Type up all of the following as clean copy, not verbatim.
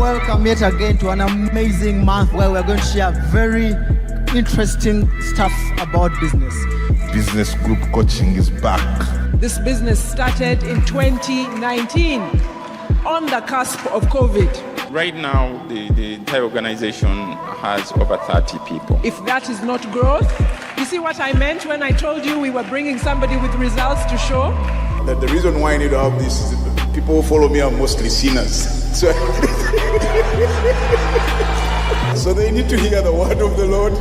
welcome yet again to an amazing month where we're going to share very interesting stuff about business. Business group coaching is back. This business started in 2019 on the cusp of COVID. Right now, the entire organization has over 30 people. If that is not growth, you see what I meant when I told you we were bringing somebody with results to show? That the reason why I need to have this is that people who follow me are mostly sinners. So they need to hear the word of the Lord.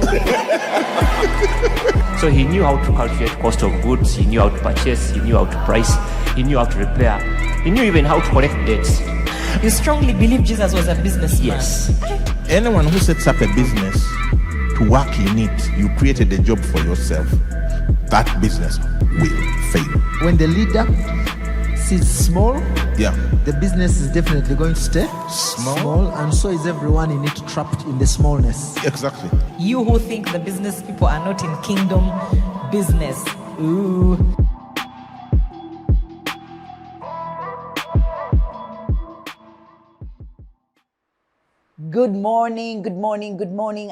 So he knew how to calculate cost of goods, he knew how to purchase, he knew how to price, he knew how to repair, he knew even how to collect debts. You strongly believe Jesus was a businessman? Yes. Anyone who sets up a business to work in it, you created a job for yourself, that business will fail. When the leader sees small, the business is definitely going to stay small, and so is everyone in it, trapped in the smallness. Exactly. You who think the business people are not in kingdom business. Ooh. Good morning,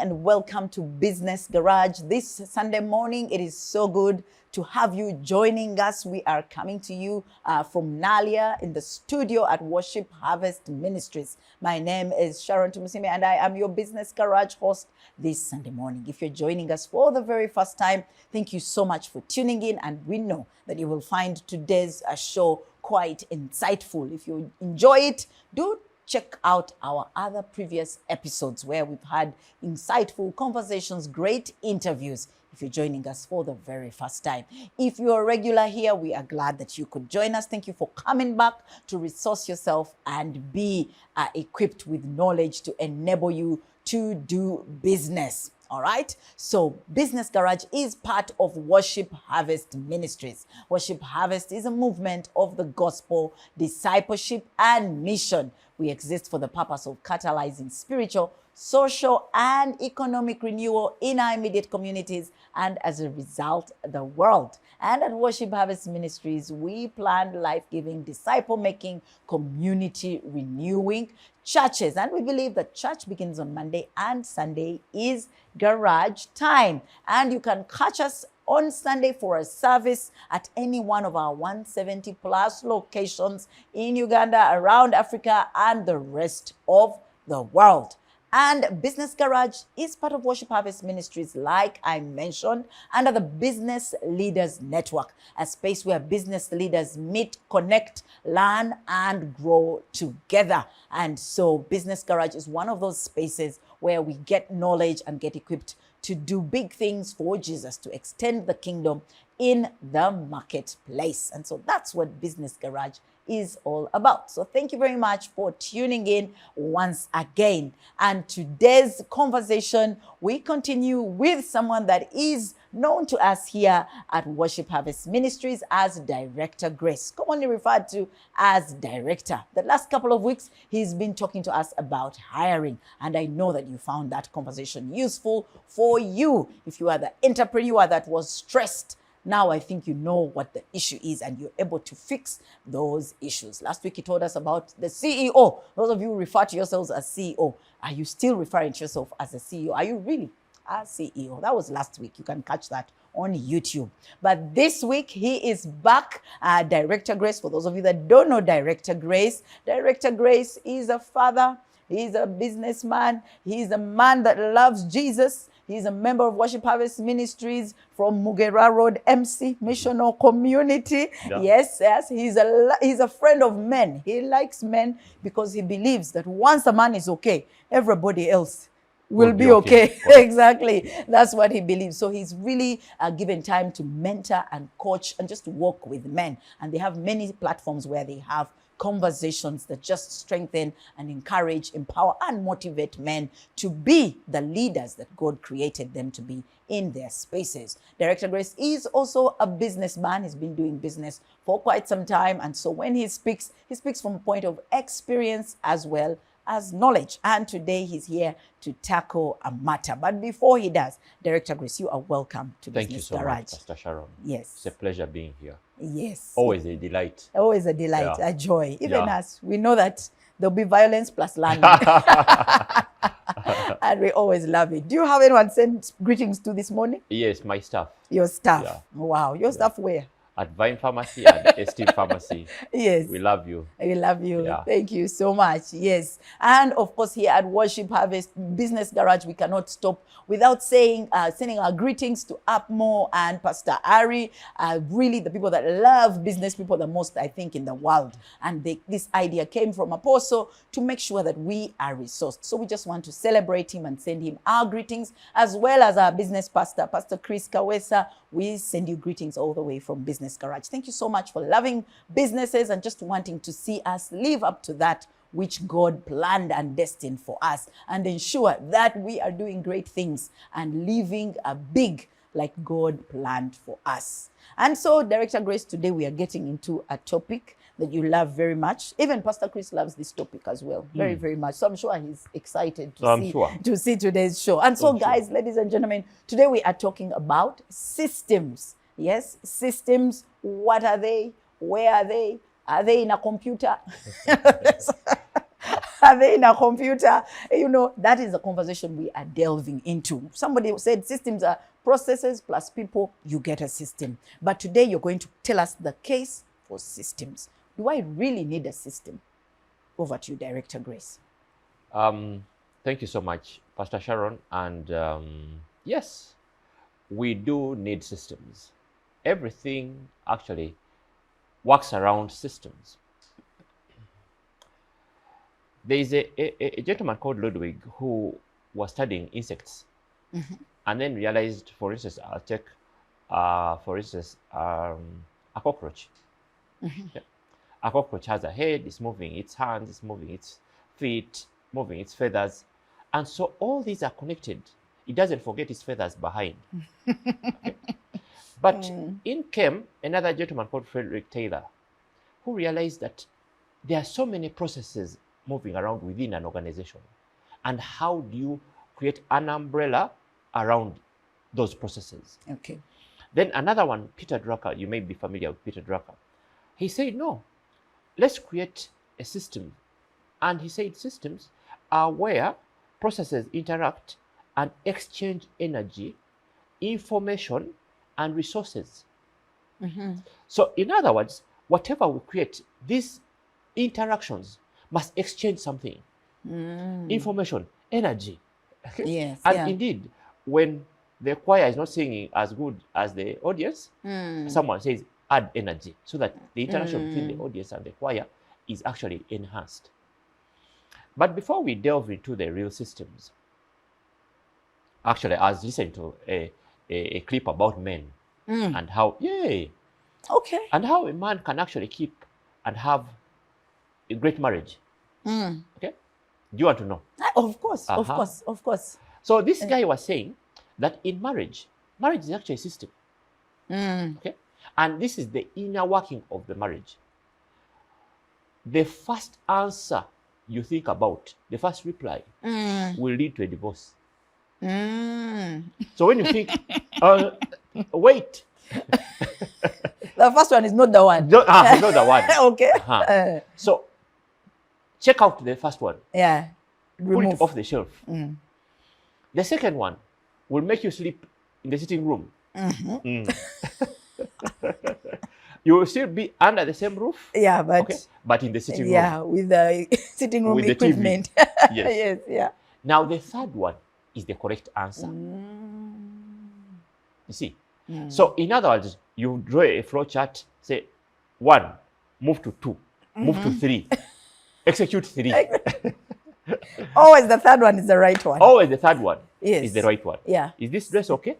and welcome to Business Garage. This Sunday morning, it is so good to have you joining us. We are coming to you from Nalia in the studio at Worship Harvest Ministries. My name is Sharon Tumusime, and I am your Business Garage host this Sunday morning. If you're joining us for the very first time, thank you so much for tuning in, and we know that you will find today's show quite insightful. If you enjoy it, do check out our other previous episodes where we've had insightful conversations, great interviews, if you're joining us for the very first time. If you're a regular here, we are glad that you could join us. Thank you for coming back to resource yourself and be equipped with knowledge to enable you to do business. All right. So Business Garage is part of Worship Harvest Ministries. Worship Harvest is a movement of the gospel, discipleship, and mission. We exist for the purpose of catalyzing spiritual, social, and economic renewal in our immediate communities and, as a result, the world. And at Worship Harvest Ministries, we plan life-giving, disciple-making, community renewing churches. And we believe that church begins on Monday and Sunday is garage time. And you can catch us on Sunday for a service at any one of our 170 plus locations in Uganda, around Africa, and the rest of the world. And Business Garage is part of Worship Harvest Ministries, like I mentioned, under the Business Leaders Network, a space where business leaders meet, connect, learn, and grow together. And so Business Garage is one of those spaces where we get knowledge and get equipped to do big things for Jesus, to extend the kingdom in the marketplace. And so that's what Business Garage is all about. So thank you very much for tuning in once again. And today's conversation, we continue with someone that is known to us here at Worship Harvest Ministries as Director Grace, commonly referred to as Director. The last couple of weeks, he's been talking to us about hiring. And I know that you found that conversation useful for you. If you are the entrepreneur that was stressed, now I think you know what the issue is and you're able to fix those issues. Last week he told us about the CEO. Those of you who refer to yourselves as CEO, are you still referring to yourself as a CEO? Are you really a CEO? That was last week. You can catch that on YouTube. But this week he is back. Director Grace, for those of you that don't know Director Grace is a father. He's a businessman. He's a man that loves Jesus. He's a member of Worship Harvest Ministries from Mugera Road, MC, Missional Community. Yeah. Yes. He's a friend of men. He likes men because he believes that once a man is okay, everybody else will be okay. Exactly. That's what he believes. So he's really given time to mentor and coach and just work with men. And they have many platforms where they have conversations that just strengthen and encourage, empower, and motivate men to be the leaders that God created them to be in their spaces. Director Grace is also a businessman. He's been doing business for quite some time. And so when he speaks from a point of experience as well as knowledge. And today he's here to tackle a matter. But before he does, Director Grace, you are welcome to Business Garage. Thank you so much, Pastor Sharon. Yes. It's a pleasure being here. Yes. Always a delight. Always a delight, a joy. Even us, we know that there'll be violence plus learning. And we always love it. Do you have anyone send greetings to this morning? Yes, my staff. Your staff. Yeah. Wow. Your staff where? At Vine Pharmacy and Esteem Pharmacy. Yes. We love you. We love you. Yeah. Thank you so much. Yes. And of course, here at Worship Harvest Business Garage, we cannot stop without saying, sending our greetings to Upmore and Pastor Ari, really the people that love business people the most, I think, in the world. And this idea came from Apostle to make sure that we are resourced. So we just want to celebrate him and send him our greetings, as well as our business pastor, Pastor Chris Kawesa. We send you greetings all the way from Business Garage. Thank you so much for loving businesses and just wanting to see us live up to that which God planned and destined for us, and ensure that we are doing great things and living a big like God planned for us. And so, Director Grace, today we are getting into a topic that you love very much. Even Pastor Chris loves this topic as well, very, very much. So I'm sure he's excited to see today's show. And so, guys, ladies and gentlemen, today we are talking about systems. Yes, systems. What are they? Where are they? Are they in a computer? Are they in a computer? You know, that is the conversation we are delving into. Somebody said systems are processes plus people, you get a system. But today you're going to tell us the case for systems. Do I really need a system? Over to you, Director Grace. Thank you so much, Pastor Sharon. And yes, we do need systems. Everything actually works around systems. There is a gentleman called Ludwig who was studying insects, and then realized, for instance, I'll take, for instance, a cockroach. Yeah. A cockroach has a head, it's moving its hands, it's moving its feet, moving its feathers. And so all these are connected. It doesn't forget its feathers behind. Okay. But in came another gentleman called Frederick Taylor, who realized that there are so many processes moving around within an organization. And how do you create an umbrella around those processes? Okay. Then another one, Peter Drucker, you may be familiar with Peter Drucker. He said, no, let's create a system. And he said systems are where processes interact and exchange energy, information, and resources. So in other words, whatever we create, these interactions must exchange something. Information, energy. Yes. And indeed, when the choir is not singing as good as the audience, someone says, add energy, so that the interaction between the audience and the choir is actually enhanced. But before we delve into the real systems, actually, I was listening to a clip about men and how, and how a man can actually keep and have a great marriage. Okay? Do you want to know? Of course, of course, of course. So this guy was saying that in marriage is actually a system. Okay? And this is the inner working of the marriage. The first answer you think about, the first reply, will lead to a divorce. So when you think, wait. The first one is not the one. Not the one. Okay. So check out the first one. Yeah. Put it off the shelf. The second one will make you sleep in the sitting room. You will still be under the same roof. Yeah, but but in the sitting room. Yeah, with the sitting room with equipment. The TV. Yes. Yes, yeah. Now the third one is the correct answer. You see? So in other words, you draw a flow chart, say 1, move to 2, move to 3, execute 3. Always the third one is the right one. Always the third one is the right one. Yeah. Is this dress okay?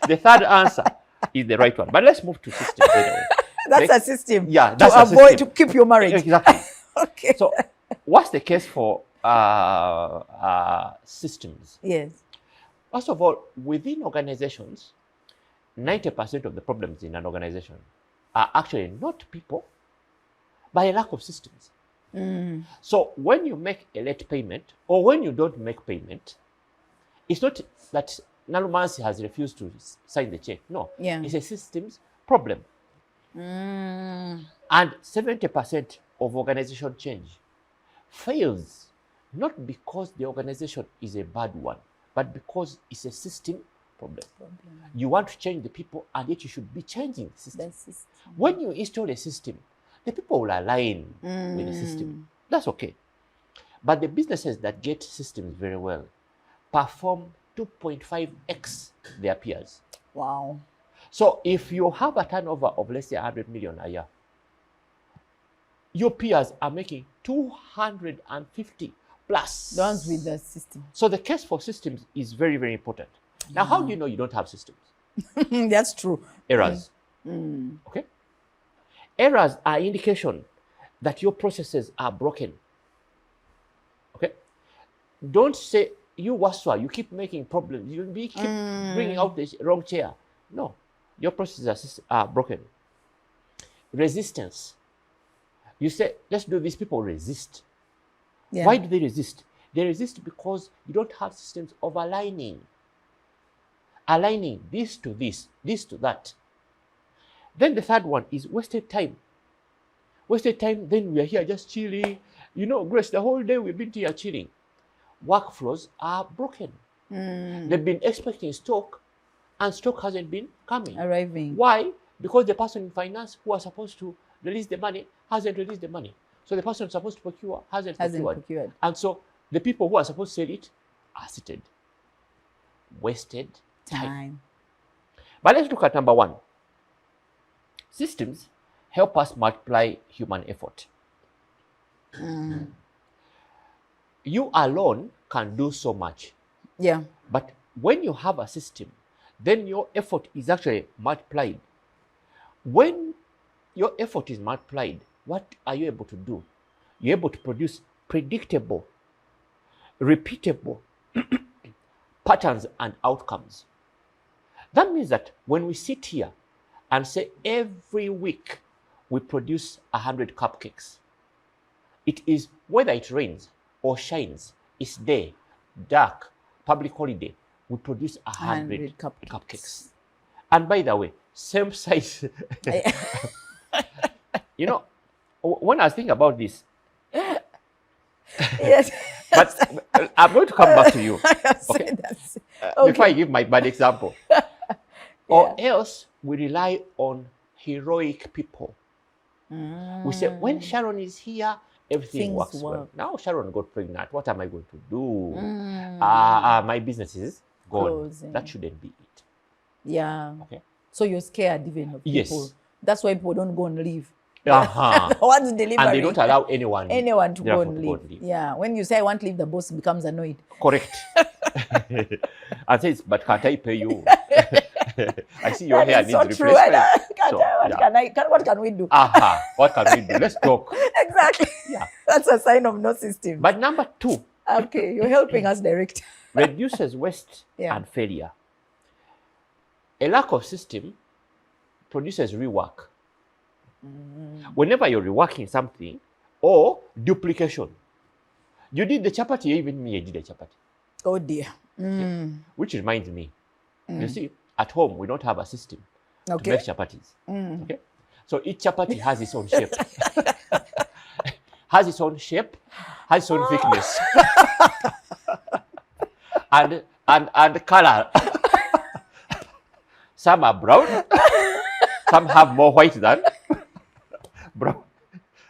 The third answer is the right one. But let's move to system. Anyway. That's a system. Yeah, that's to avoid system. To keep your marriage. Exactly. Okay. So, what's the case for systems? Yes. First of all, within organizations, 90% of the problems in an organization are actually not people, but a lack of systems. So when you make a late payment, or when you don't make payment, it's not that Nalumansi has refused to sign the check. No, it's a systems problem. And 70% of organization change fails not because the organization is a bad one, but because it's a system problem. You want to change the people, and yet you should be changing the system. When you install a system, the people will align with the system. That's okay. But the businesses that get systems very well perform 2.5x their peers. Wow. So if you have a turnover of, let's say, 100 million a year, your peers are making 250 plus. The ones with the system. So the case for systems is very, very important. Now, how do you know you don't have systems? That's true. Errors. Okay? Errors are indication that your processes are broken. Okay? Don't say, you Waswa, you keep making problems. You keep bringing out the wrong chair. No. Your processes are broken. Resistance. You say, let's do this. People resist. Yeah. Why do they resist? They resist because you don't have systems of aligning. Aligning this to this, this to that. Then the third one is wasted time. Wasted time, then we are here just chilling. You know, Grace, the whole day we've been here chilling. Workflows are broken. They've been expecting stock, and stock hasn't been coming. Arriving. Why? Because the person in finance who was supposed to release the money hasn't released the money. So the person supposed to procure hasn't procured. And so the people who are supposed to sell it are seated. Wasted time. But let's look at number one. Systems help us multiply human effort. You alone can do so much. Yeah. But when you have a system, then your effort is actually multiplied. When your effort is multiplied, what are you able to do? You're able to produce predictable, repeatable patterns and outcomes. That means that when we sit here and say every week we produce 100 cupcakes, it is whether it rains or shines, it's day, dark, public holiday, we produce 100 cupcakes. And by the way, same size. You know, when I was thinking about this, yes. But I'm going to come back to you. Okay? Okay. Before I give my bad example. Or else we rely on heroic people. We say, when Sharon is here, everything works well. Now Sharon got pregnant. What am I going to do? My business is gone. Closing. That shouldn't be it. Yeah. Okay. So you're scared even of people. Yes. That's why people don't go and leave. What's delivering? And they don't allow anyone to go and leave. Yeah. When you say I want to leave, the boss becomes annoyed. Correct. And says, but can't I pay you? I see your hair needs replacement. What can we do? What can we do? Let's talk. Exactly. Yeah. That's a sign of no system. But number two. Okay, you're helping us direct. Reduces waste and failure. A lack of system produces rework. Whenever you're reworking something or duplication. You did the chapati, even me, I did the chapati. Oh dear. Okay. Which reminds me, you see, at home we don't have a system to make chapatis. Okay? So each chapati has its own shape. Has its own shape, has its own thickness. and color. Some are brown, some have more white than brown.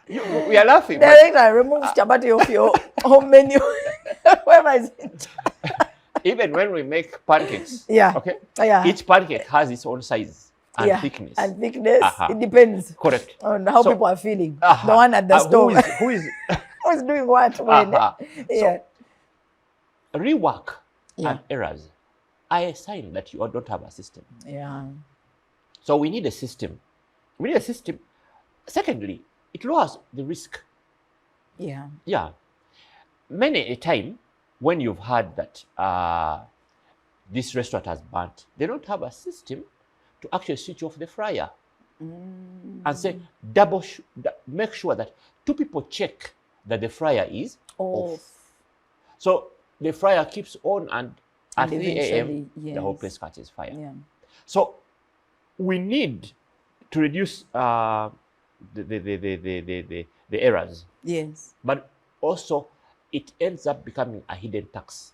We are laughing. Director, remove chapati off your home menu. Whoever is it? Even when we make pancakes, okay, each pancake has its own size and thickness. And thickness, it depends. Correct. On how people are feeling. The one at the stove. Who is doing what? When? So, rework and errors are a sign that you don't have a system. Yeah. So we need a system. We need a system. Secondly, it lowers the risk. Yeah. Yeah. Many a time when you've heard that this restaurant has burnt, they don't have a system to actually switch off the fryer and say, make sure that 2 people check that the fryer is off. So the fryer keeps on, and at 3 a.m., the whole place catches fire. Yeah. So we need to reduce the errors. Yes. But also, it ends up becoming a hidden tax.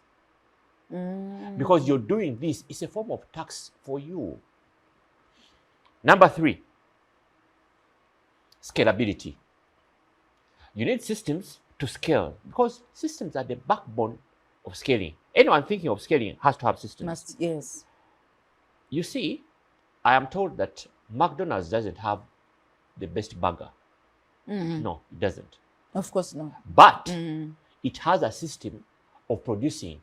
Because you're doing this, it's a form of tax for you. Number 3, scalability. You need systems to scale, because systems are the backbone of scaling. Anyone thinking of scaling has to have systems. Yes. You see, I am told that McDonald's doesn't have the best burger. No, it doesn't. Of course not. But it has a system of producing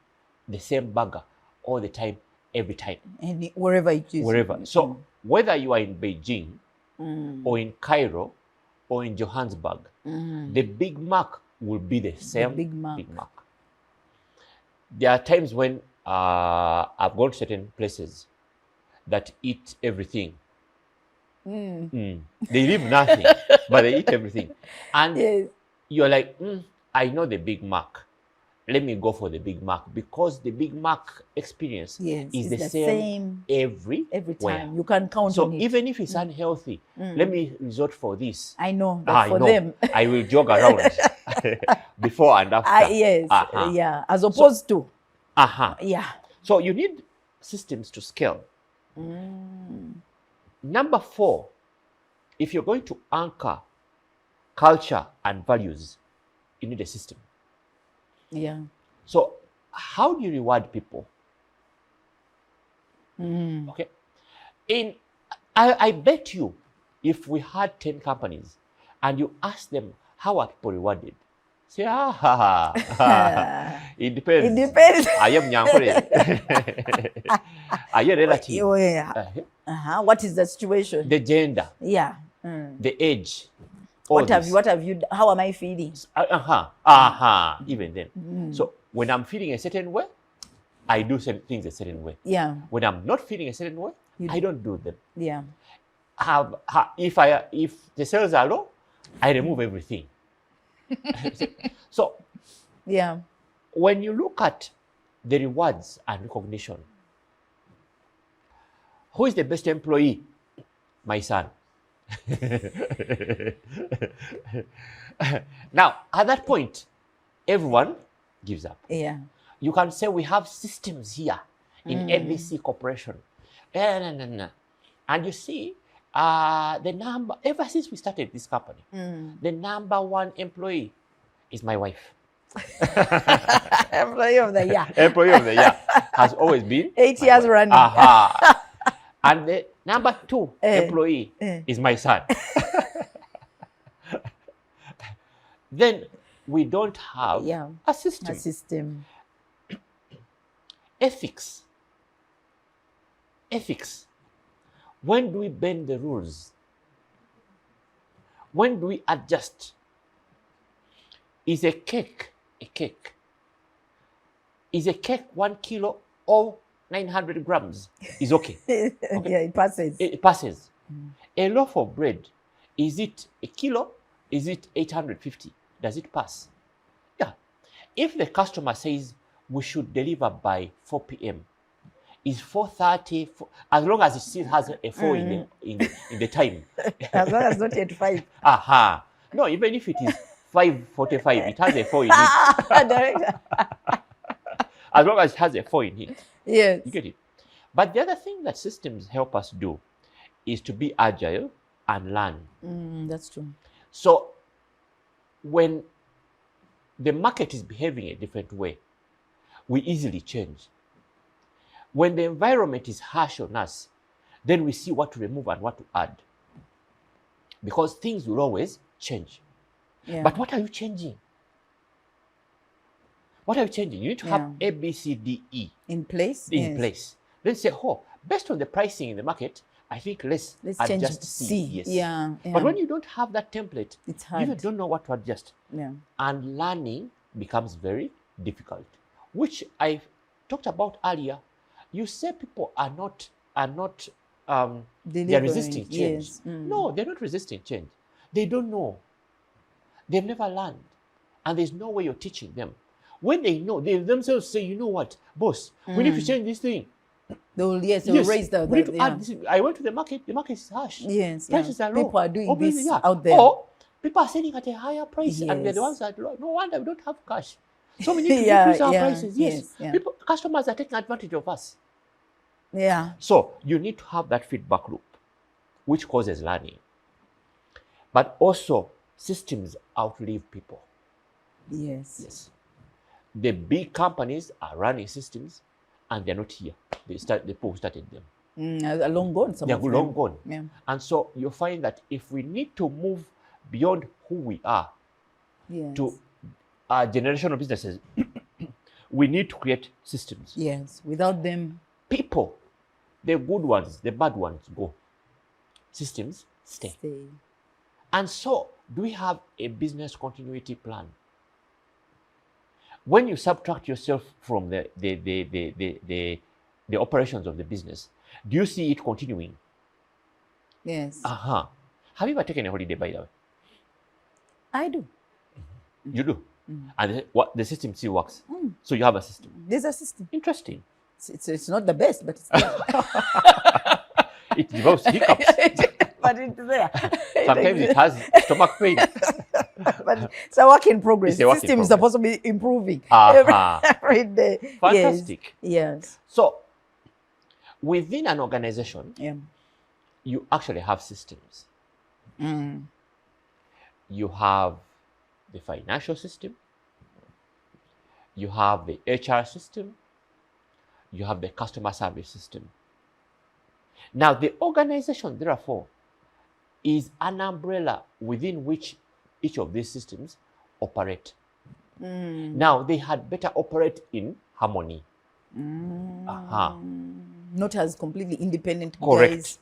the same burger all the time, every time. And wherever it is. Wherever. So whether you are in Beijing or in Cairo or in Johannesburg, the Big Mac will be the same Big Mac. There are times when I've gone to certain places that eat everything. They leave nothing, but they eat everything. And you're like, I know the Big Mac. Let me go for the Big Mac, because the Big Mac experience is the same every time. You can count on it. So even if it's unhealthy, let me resort for this. I know, but for them, I will jog around before and after. Yeah, as opposed to. Yeah. So you need systems to scale. Number 4, if you're going to anchor culture and values, you need a system. Yeah. So how do you reward people? Okay. I bet you, if we had 10 companies and you ask them how are people rewarded, say, it depends. It depends. I am Nyankore. Are you relative? What is the situation? The gender. Yeah. The age. What have you, how am I feeling? Even then. So when I'm feeling a certain way, I do things a certain way. Yeah. When I'm not feeling a certain way, I don't do them. Yeah. If the sales are low, I remove everything. So yeah, when you look at the rewards and recognition, who is the best employee? My son. Now, at that point, everyone gives up. Yeah. You can say we have systems here in ABC Corporation. And you see, the number, ever since we started this company, the number 1 employee is my wife. Employee of the year. Employee of the year has always been 8 years running. And the number 2 employee is my son. Then we don't have a system. A system. Ethics. When do we bend the rules? When do we adjust? Is a cake a cake? Is a cake 1 kilo or 900 grams? Is okay. Yeah, it passes. It passes. A loaf of bread, is it a kilo? Is it 850? Does it pass? Yeah. If the customer says we should deliver by 4 p.m., is 4:30, as long as it still has a 4 in the time. As long as not at 5. No, even if it is 5:45, it has a 4 in it. As long as it has a 4 in it. Yes. You get it? But the other thing that systems help us do is to be agile and learn. That's true. So when the market is behaving a different way, we easily change. When the environment is harsh on us, then we see what to remove and what to add. Because things will always change. Yeah. But what are you changing? What are you changing? You need to have A, B, C, D, E in place. In place. Then say, based on the pricing in the market, I think let's adjust C. Yes. Yeah. But when you don't have that template, it's hard. You don't know what to adjust. Yeah. And learning becomes very difficult, which I talked about earlier. You say people are not they're resisting change. Yes. No, they're not resisting change. They don't know. They've never learned. And there's no way you're teaching them. When they know, they themselves say, you know what, boss, we need to change this thing. They will, yes, they will raise the, we need to yeah. add this. I went to the market is harsh. Yes, Prices are low. people are doing Obviously, this out there. Or people are selling at a higher price, and we're the Yes. ones that low. No wonder we don't have cash. So we need to Yeah, increase our yeah, prices. Yes, yeah. people, customers are taking advantage of us. Yeah. So you need to have that feedback loop, which causes learning. But also, systems outlive people. Yes. Yes. The big companies are running systems, and they're not here. The people who started them. Are long gone. Some They're of them. long gone. Yeah. And so you find that if we need to move beyond who we are Yes. to our generation of businesses, we need to create systems. Yes. Without them. People, the good ones, the bad ones go. Systems stay. And so, do we have a business continuity plan? When you subtract yourself from the operations of the business, do you see it continuing? Yes. Have you ever taken a holiday, by the way? I do. You do. And the system still works. So you have a system. There's a system. Interesting. It's not the best, but it's there. It develops hiccups. But it's there. Sometimes it has stomach pain. But it's a work in progress. It's a work in System is progress. supposed to be improving Aha. every day. Fantastic. Yes. So, within an organization, Yeah. you actually have systems. You have the financial system, you have the HR system, you have the customer service system. Now, the organization, therefore, is an umbrella within which each of these systems operate. Now, they had better operate in harmony. Not as completely independent Correct. guys.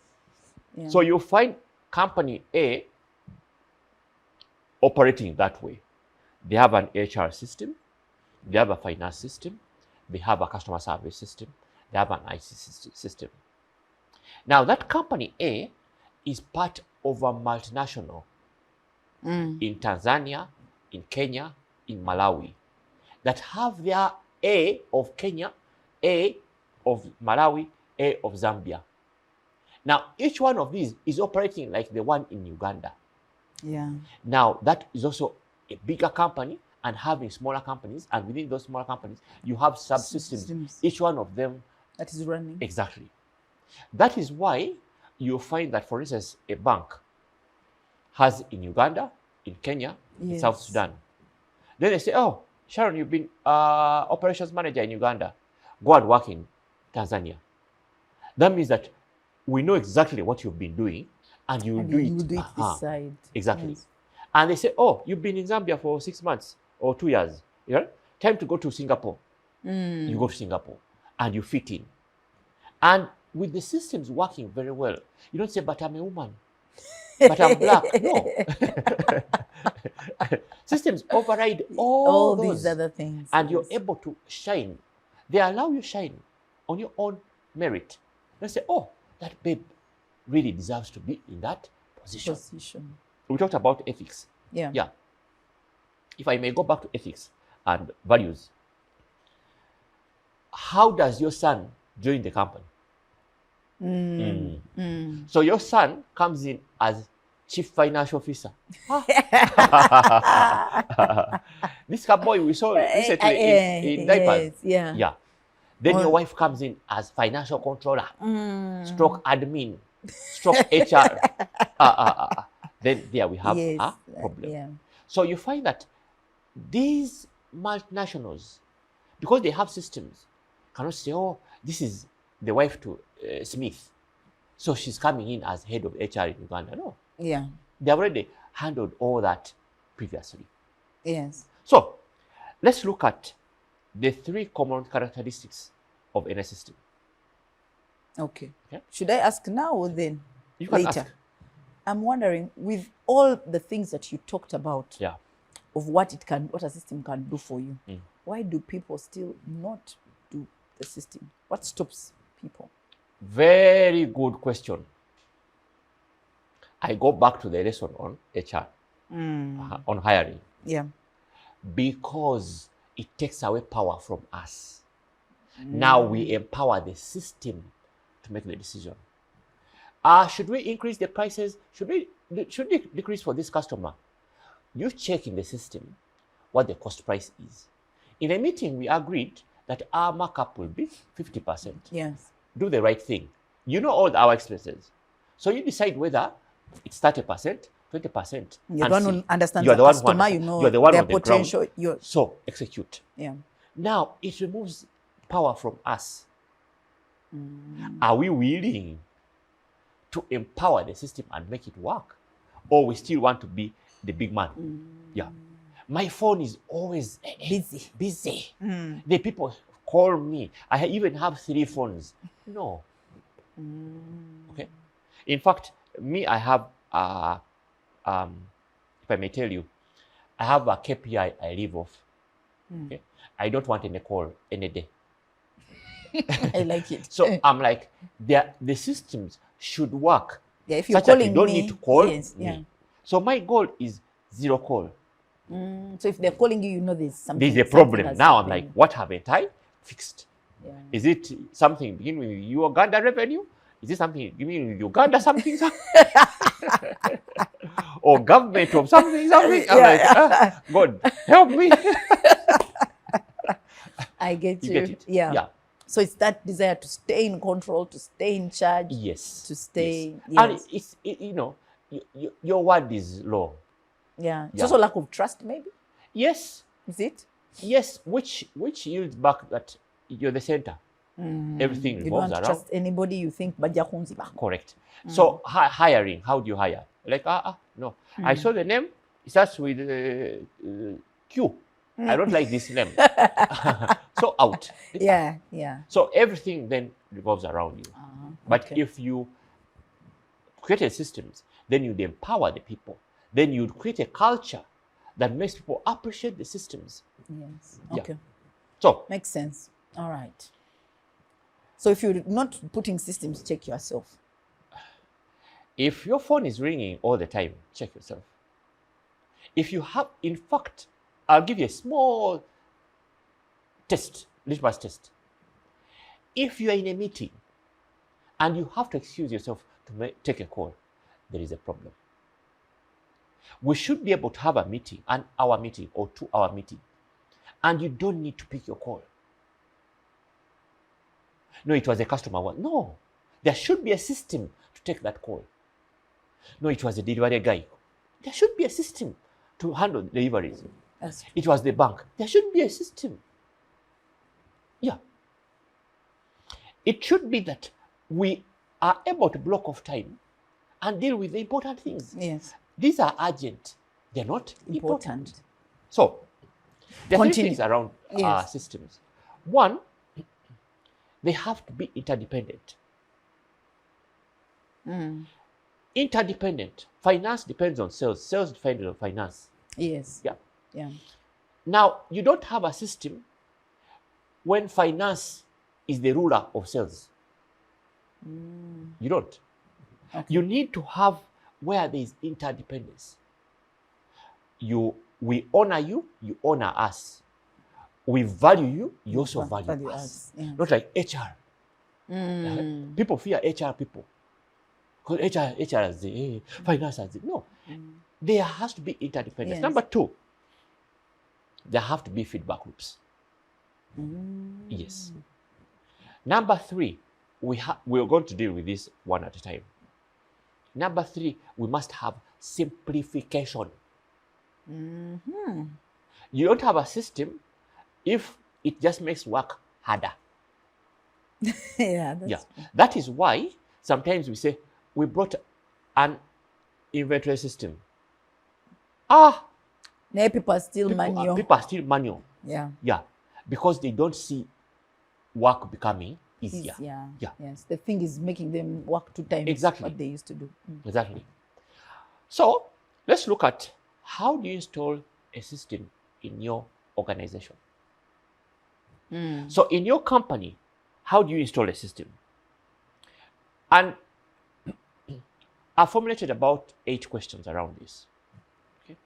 Yeah. So you find company A operating that way. They have an HR system, they have a finance system, they have a customer service system, they have an IT system. Now that company A is part of a multinational in Tanzania, in Kenya, in Malawi, that have their A of Kenya, A of Malawi, A of Zambia. Now, each one of these is operating like the one in Uganda. Yeah. Now, that is also a bigger company and having smaller companies, and within those smaller companies, you have subsystems, Systems. each one of them. That is running. Exactly. That is why you find that, for instance, a bank has in Uganda, in Kenya, in Yes. South Sudan. Then they say, oh, Sharon, you've been operations manager in Uganda. Go and work in Tanzania. That means that we know exactly what you've been doing, and you will do You it. will do it this side. Exactly. Yes. And they say, oh, you've been in Zambia for 6 months or 2 years. Yeah? Time to go to Singapore. You go to Singapore and you fit in. And with the systems working very well, you don't say, but I'm a woman, but I'm black. No. Systems override all those. These other things. And you're yes. able to shine. They allow you shine on your own merit. They say, oh, that babe really deserves to be in that position. We talked about ethics. Yeah. Yeah. If I may go back to ethics and values, how does your son join the company? So your son comes in as chief financial officer. This boy we saw recently in diapers. Yes, yeah. Then your wife comes in as financial controller, stroke admin, stroke HR. Then there we have Yes, a problem. yeah. So you find that these multinationals, because they have systems, cannot say, oh, this is the wife to Smith, so she's coming in as head of HR in Uganda. No. Yeah. They have already handled all that previously. Yes. So let's look at the 3 common characteristics of any system. Okay. Okay. Should I ask now or then? You can later. ask. I'm wondering, with all the things that you talked about, Yeah. of what a system can do for you, why do people still not do the system? What stops people? Very good question. I go back to the lesson on HR, on hiring, Yeah. because it takes away power from us. Now we empower the system to make the decision. Should we increase the prices? Should we decrease for this customer? You check in the system what the cost price is. In a meeting, we agreed that our markup will be 50%. Yes. Do the right thing. You know all our expenses. So you decide whether it's 30%, 20%. You're the one who understands You're the the one customer, who you know you're the one their on the potential. ground. So execute. Yeah. Now it removes power from us. Are we willing to empower the system and make it work? Or we still want to be the big man? Yeah. My phone is always busy. The people call me. I even have 3 phones. No. Okay. In fact, me, I have, if I may tell you, I have a KPI I live off. Okay. I don't want any call any day. I like it. So I'm like, the systems should work. Yeah, if you're such that calling you don't me, need to call yes, me. yeah. So my goal is 0 call. So if they're calling you, you know there's something. There's a something problem. has Now I'm happened. like, what haven't I fixed? Yeah. Is it something beginning with Uganda revenue? Is it something beginning with Uganda something? Or government of something? I'm like, God, help me. I get you. You get it? Yeah. Yeah. So it's that desire to stay in control, to stay in charge. Yes. To stay. Yes. Yes. And you know, your word is law. Yeah. It's Yeah. also lack of trust, maybe. Yes. Is it? Yes. Which yields back that you're the center. Everything You don't revolves want to around. trust anybody you think bajja kunziba. Correct. So hiring, how do you hire? Like, no. I saw the name. It starts with Q. I don't like this name. So out. Yeah. Yeah. So everything then revolves around you. But okay. if you create systems, then you'd empower the people. Then you'd create a culture that makes people appreciate the systems. Yes. Yeah. Okay. So Makes sense. All right. So if you're not putting systems, check yourself. if your phone is ringing all the time, check yourself. If you have, in fact, I'll give you a small test, litmus test. If you are in a meeting and you have to excuse yourself to take a call, there is a problem. We should be able to have a meeting, an hour meeting or 2 hour meeting, and you don't need to pick your call. No, it was a customer one. No, there should be a system to take that call. No, it was a delivery guy. There should be a system to handle deliveries. It was the bank. There should be a system. Yeah. It should be that we are able to block off time and deal with the important things. Yes. These are urgent. They're not important. So, there are three things around systems. One, they have to be interdependent. Interdependent. Finance depends on sales. Sales depends on finance. Yes. Yeah. Yeah. Now, you don't have a system when finance is the ruler of sales. You don't. Okay. You need to have where there is interdependence. We honor you, you honor us. We value you, you also value us. Yeah. Not like HR. People fear HR people. Because HR has the finance has the. No. There has to be interdependence. Yes. Number two, there have to be feedback loops. Yes. Number three, we're going to deal with this one at a time. Number three, we must have simplification. You don't have a system if it just makes work harder. Yeah. That is why sometimes we say we brought an inventory system. Now people are still manual. People are still manual. Yeah. Yeah. Because they don't see work becoming easier. Yeah. Yeah. Yes. The thing is making them work 2 times Exactly. what they used to do. Exactly. So let's look at how do you install a system in your organization. So in your company, how do you install a system? And I formulated about 8 questions around this. Okay.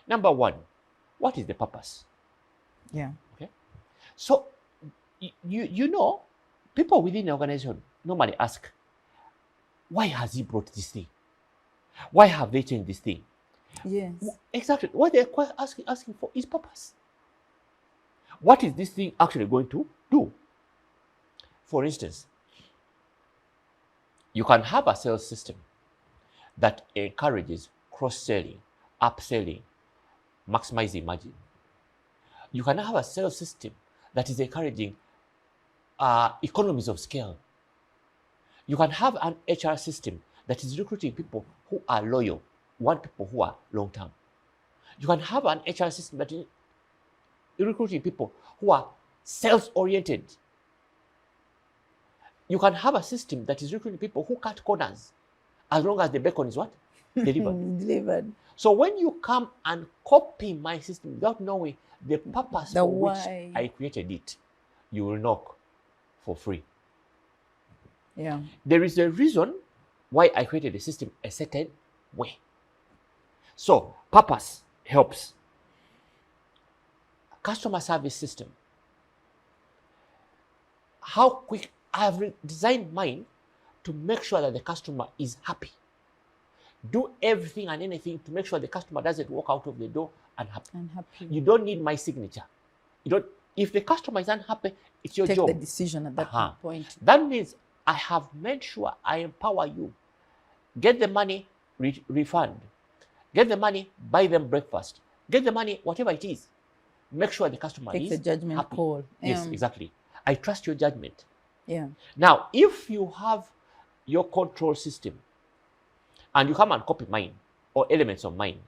Number one, what is the purpose? Yeah. Okay. So you know, people within the organization normally ask, why has he brought this thing? Why have they changed this thing? Yes. Exactly. What they're asking for is purpose. What is this thing actually going to do? For instance, you can have a sales system that encourages cross-selling, upselling, maximizing margin. You can have a sales system that is encouraging economies of scale. You can have an HR system that is recruiting people who are loyal, want people who are long-term. You can have an HR system that is recruiting people who are sales-oriented. You can have a system that is recruiting people who cut corners, as long as the bacon is what? Delivered. So when you come and copy my system without knowing the purpose for which I created it, you will knock for free. Yeah. There is a reason why I created the system a certain way. So purpose helps. Customer service system. How quick I have designed mine to make sure that the customer is happy. Do everything and anything to make sure the customer doesn't walk out of the door unhappy. You don't need my signature. You don't. If the customer is unhappy, it's your job. Take the decision at that point. That means I have made sure I empower you. Get the money, refund. Get the money, buy them breakfast. Get the money, whatever it is. Make sure the customer is the judgment happy. Call. Yes, exactly. I trust your judgment. Yeah. Now, if you have your control system and you come and copy mine or elements of mine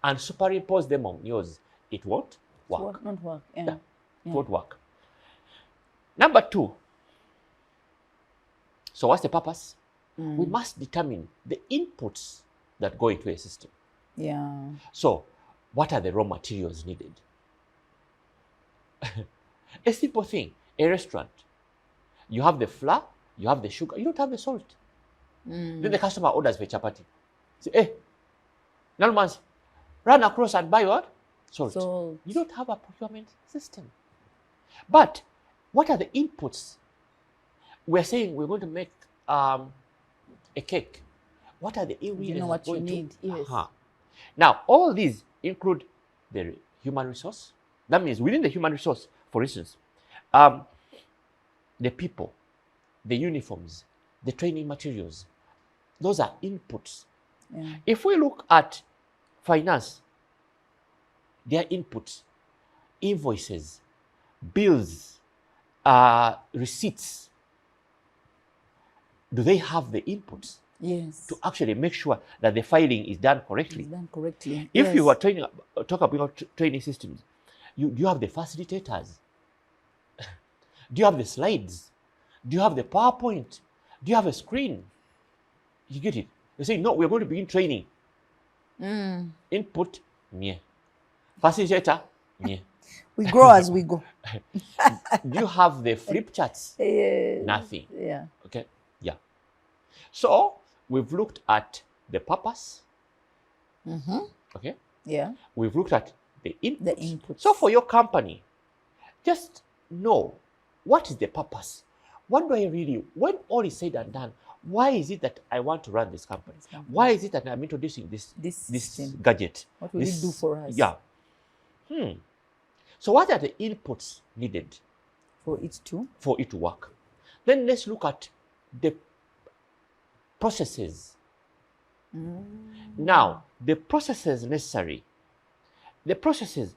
and superimpose them on yours, it won't work. It will not work. Yeah. Yeah. It won't work. Number 2. So what's the purpose? We must determine the inputs that go into a system. Yeah. So what are the raw materials needed? A simple thing. A restaurant. You have the flour, you have the sugar, you don't have the salt. Then the customer orders for chapati. Say, hey, Nalmans, run across and buy what? Salt. You don't have a procurement system. But what are the inputs? We're saying we're going to make a cake. What are the ingredients? You know what you need. Yes. Now, all these include the human resource. That means within the human resource, for instance, the people, the uniforms, the training materials, those are inputs. Yeah. If we look at finance, their inputs, invoices, bills, receipts, do they have the inputs? Yes. To actually make sure that the filing is done correctly. It's done correctly. If you are talk about training systems, do you have the facilitators? Do you have the slides? Do you have the PowerPoint? Do you have a screen? You get it? You say, no, we're going to begin training. Input, yeah. Facilitator, yeah. We grow as we go. Do you have the flip charts? Yes. Nothing. Yeah. Okay. Yeah. So we've looked at the purpose. Okay. Yeah. We've looked at the inputs. The inputs. So for your company, just know what is the purpose. What do I really, when all is said and done, why is it that I want to run this company? Why is it that I'm introducing this gadget? What will it do for us? Yeah. So what are the inputs needed for it to work? Then let's look at the processes. Now, the processes necessary. The processes,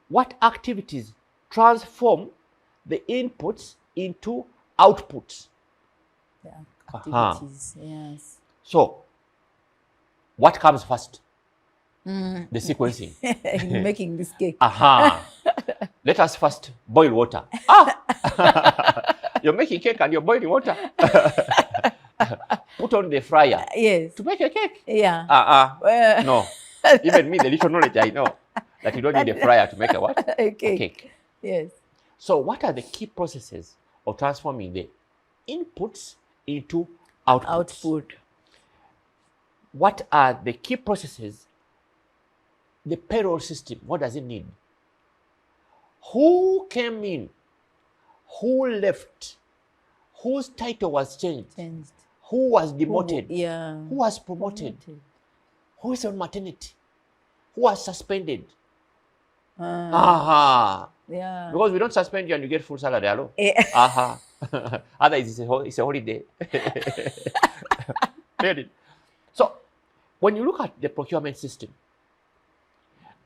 what activities transform the inputs into outputs? The activities, yes. So, what comes first? The sequencing. In making this cake. Let us first boil water. You're making cake and you're boiling water. Put on the fryer. Yes. To make a cake. Yeah. No. Even me, the little knowledge I know, that you don't need a fryer to make a what? A cake. Yes. So what are the key processes of transforming the inputs into outputs? What are the key processes? The payroll system, what does it need? Who came in? who left, whose title was changed, who was demoted, who was promoted, who is on maternity, who was suspended. Yeah. Because we don't suspend you and you get full salary. Hello. Otherwise, it's a holiday. Really. So, when you look at the procurement system,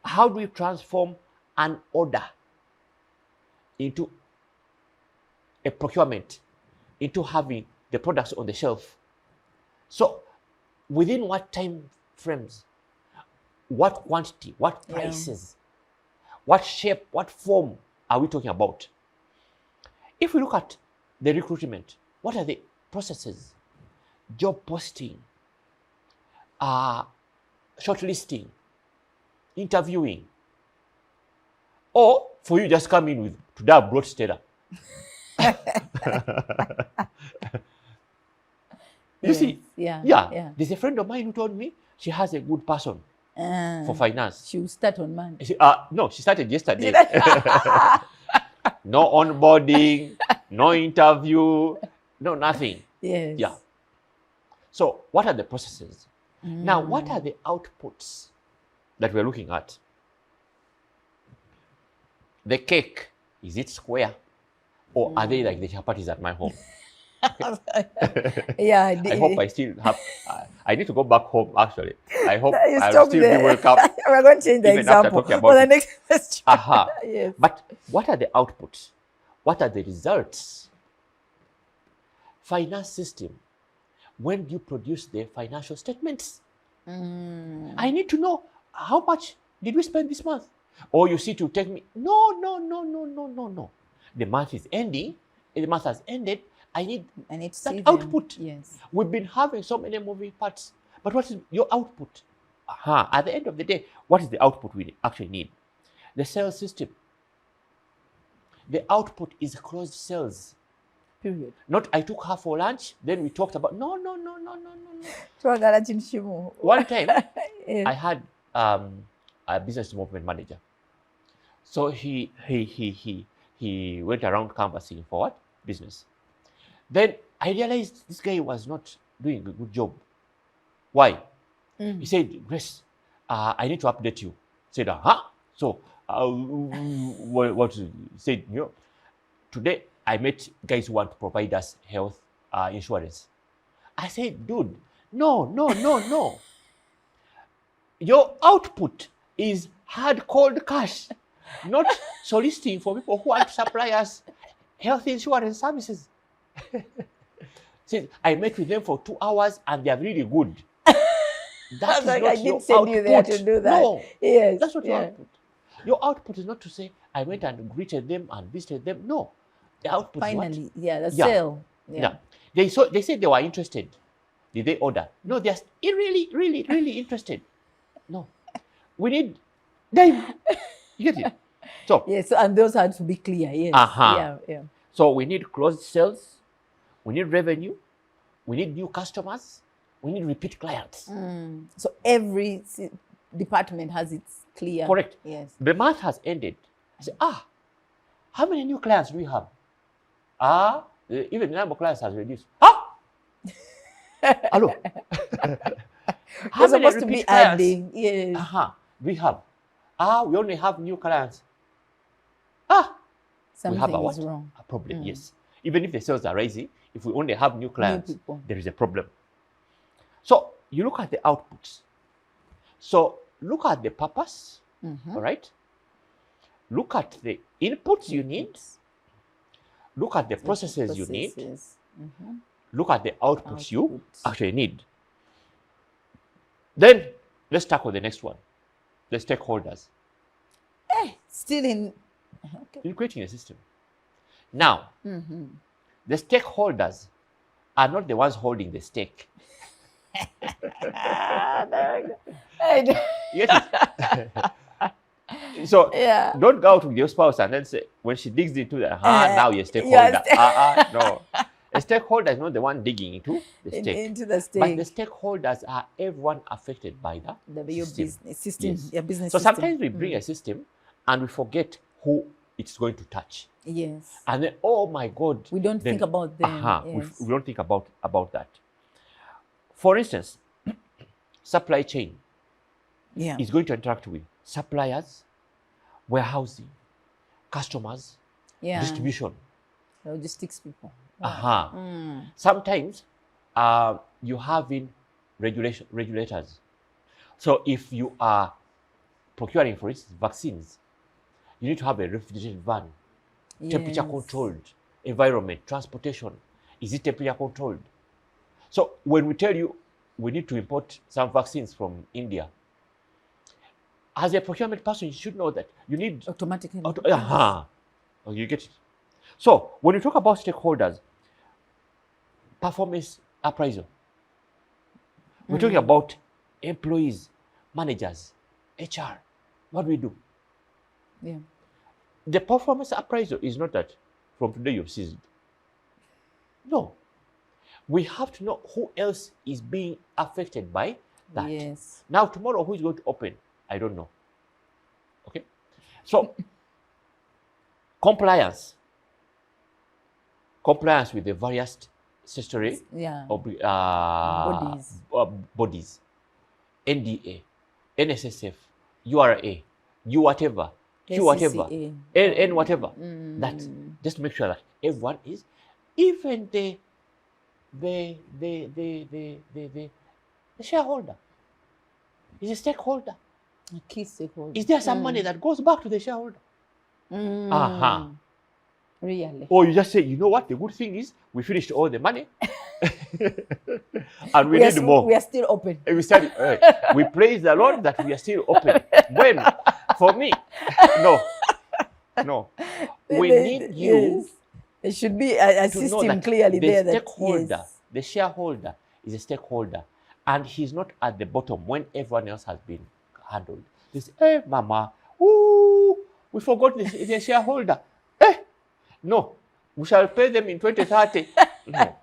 how do we transform an order into a procurement, into having the products on the shelf? So, within what time frames, what quantity, what prices, what shape, what form are we talking about? If we look at the recruitment, what are the processes? Job posting, shortlisting, interviewing, or for you just come in with today I brought Stella. You see, there's a friend of mine who told me she has a good person for finance. She will start on Monday. No, she started yesterday. No onboarding, no interview, no nothing. Yes. Yeah. So what are the processes? Now, what are the outputs that we're looking at? The cake, is it square? Or are they like the chapatis at my home? I hope I still have, I need to go back home actually. I hope I'll still be welcome. We're going to change the example for the next question. Yes. But what are the outputs? What are the results? Finance system. When do you produce the financial statements? I need to know how much did we spend this month? Or you see to take me, no. The month is ending. The month has ended. I need to that see output. them. Yes. We've been having so many moving parts. But what is your output? At the end of the day, what is the output we actually need? The sales system. The output is closed sales. Period. Not I took her for lunch, then we talked about no. One One time, I had a business development manager. So he went around canvassing for what? Business. Then I realized this guy was not doing a good job. Why? He said, Grace, I need to update you. I said, So, what he said, today I met guys who want to provide us health insurance. I said, dude, no. Your output is hard cold cash, not soliciting for people who want to supply us health insurance services. Said, I met with them for 2 hours and they are really good. That is not I your did send you there output. to do that. No, yes. that's not your output. Your output is not to say, I went and greeted them and visited them. No. The output Finally, is what? the sale. Yeah. They said they were interested. Did they order? No, they're really interested. No. We need them. You get it? So yes, and those had to be clear. Yes. Yeah. So we need closed sales, we need revenue, we need new customers, we need repeat clients. So every department has its clear. Correct. Yes. The month has ended. I say, how many new clients do we have? Even the number of clients has reduced. Hello. How many supposed to be adding? Yes. We have. We only have new clients. Something we have is wrong. A problem, yes. Even if the sales are rising, if we only have new clients, there is a problem. So you look at the outputs. So look at the purpose, all right? Look at the inputs you need. Look at the processes you need. Look at the outputs you actually need. Then let's tackle the next one. The stakeholders. Still in creating a system. Now, the stakeholders are not the ones holding the stake. So don't go out with your spouse and then say, when she digs into the now you're a stakeholder. No. A stakeholder is not the one digging into the stake. Into the stake. But the stakeholders are everyone affected by your system. business system. Yes. Your business so system. sometimes we bring a system and we forget who it's going to touch. Yes. And then, oh my God. We don't think about them. Yes. We don't think about that. For instance, supply chain Yeah. is going to interact with suppliers, warehousing, customers, Yeah. distribution. Logistics people. Sometimes you have in regulators. So if you are procuring, for instance, vaccines, you need to have a refrigerated van, temperature controlled environment, transportation. Is it temperature controlled? So when we tell you we need to import some vaccines from India, as a procurement person, you should know that you need Automatically. Oh, you get it. So when you talk about stakeholders, performance appraisal, we're talking about employees, managers, HR. What do we do? Yeah. The performance appraisal is not that from today you've ceased. No. We have to know who else is being affected by that. Yes. Now, tomorrow, who is going to open? I don't know. Okay? So, compliance with the various statutory bodies, NDA, NSSF, URA, U whatever, Q whatever, N whatever. That just to make sure that everyone is, even the shareholder is a stakeholder. A key stakeholder. Is there some money that goes back to the shareholder? Really? Or you just say, you know what, the good thing is we finished all the money and we need more. We are still open. And we praise the Lord that we are still open. When? For me? No. We need you. There should be a system clearly there. The shareholder is a stakeholder, and he's not at the bottom when everyone else has been handled. They say, hey, mama, we forgot the shareholder. No, we shall pay them in 2030. No.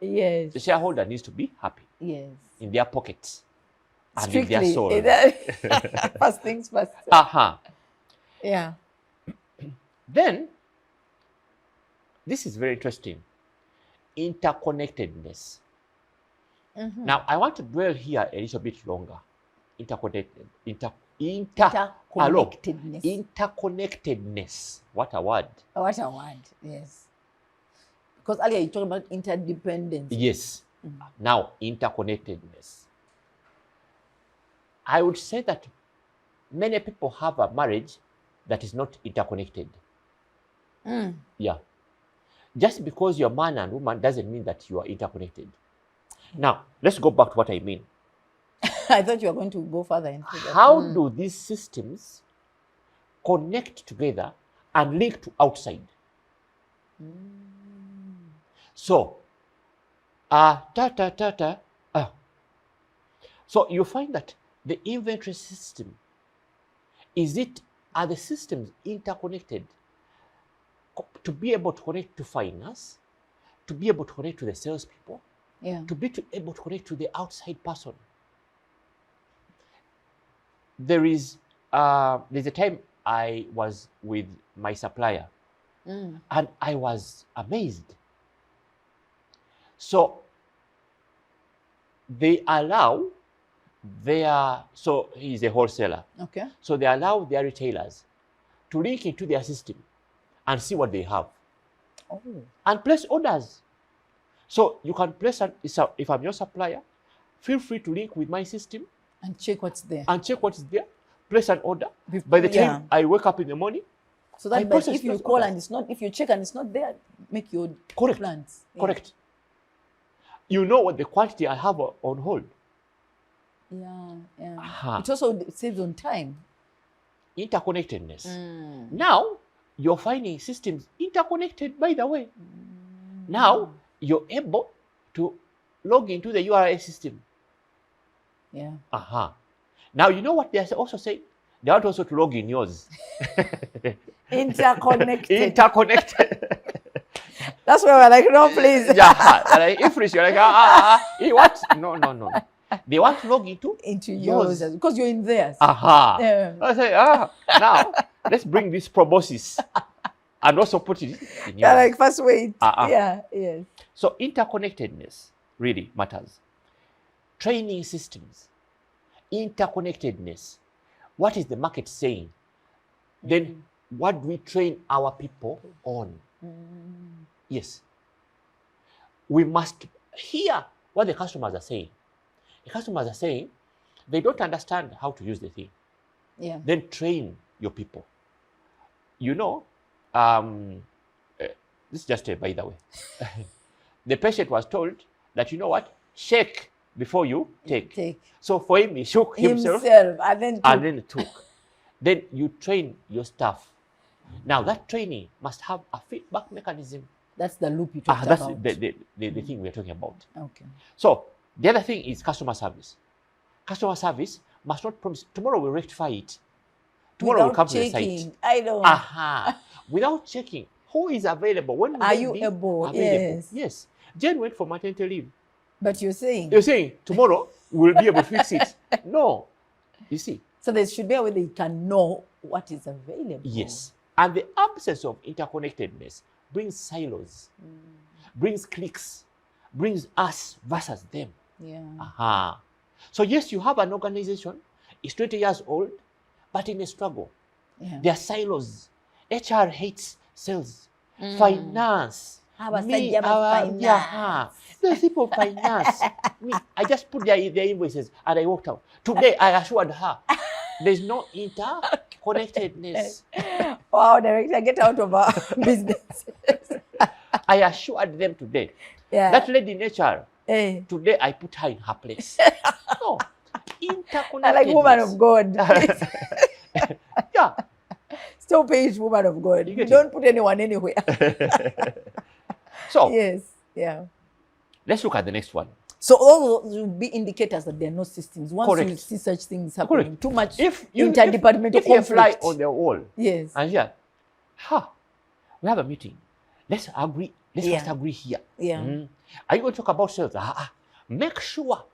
Yes. The shareholder needs to be happy. Yes. In their pockets. And Strictly, in their soul. First things first. Yeah. Then, this is very interesting. Interconnectedness. Now, I want to dwell here a little bit longer. Interconnectedness. What a word. What a word, yes. Because earlier you talked about interdependence. Yes. Now, interconnectedness. I would say that many people have a marriage that is not interconnected. Yeah. Just because you're man and woman doesn't mean that you are interconnected. Now, let's go back to what I mean. I thought you were going to go further into that. How do these systems connect together and link to outside? So, so you find that the inventory system, are the systems interconnected to be able to connect to finance, to be able to connect to the salespeople, to be able to connect to the outside person? There's a time I was with my supplier and I was amazed. So they allow so he's a wholesaler. Okay. So they allow their retailers to link into their system and see what they have. And place orders. So you can place, if I'm your supplier, feel free to link with my system. And check what's there. Place an order. By the time I wake up in the morning. So that if you call and it's not, if you check and it's not there, make your plans. Correct. You know what the quantity I have on hold. It also saves on time. Interconnectedness. Now, you're finding systems interconnected, by the way. Now, you're able to log into the URL system. Now, you know what they're also saying? They want also to log in yours. Interconnected. That's why we're like, no, please. If you're like, what? No. They want to log into yours because you're in theirs. I say, now let's bring this proboscis and also put it in Yeah, yours. like first wait. Uh-uh. Yeah, yes. So interconnectedness really matters. Training systems, interconnectedness. What is the market saying? Then what do we train our people on? Yes. We must hear what the customers are saying. The customers are saying they don't understand how to use the thing. Yeah. Then train your people. You know, this is just a by the way. The patient was told that, you know what, shake before you take. So for him, he shook himself and then took. Then you train your staff. Now that training must have a feedback mechanism. That's the loop you talked That's about. the thing we're talking about. Okay. So the other thing is customer service. Customer service must not promise, tomorrow we'll rectify it. Tomorrow we'll come to the site. I know. Without checking who is available. When will Are they you be able? available? Yes. Jen went for maternity leave. But you're saying tomorrow we'll be able to fix it. No. You see. So there should be a way they can know what is available. Yes. And the absence of interconnectedness brings silos, brings cliques, brings us versus them. Yeah. So yes, you have an organization, it's 20 years old, but in a struggle. Yeah. There are silos. HR hates sales. Finance. Those people finance. I just put their invoices and I walked out. Today I assured her there's no interconnectedness. Wow, director, get out of our business. I assured them today. Yeah. That lady in HR, today I put her in her place. No, interconnectedness. Like woman of God. Yeah. Still page woman of God. You don't put anyone anywhere. So yes, yeah. Let's look at the next one. So all will be indicators that there are no systems. Once Correct. you see such things happening, too much interdepartmental interdepartmental if you fly conflict. on the wall, Yes. and here, we have a meeting. Let's agree. Let's first agree here. Yeah. Are you going to talk about sales? Make sure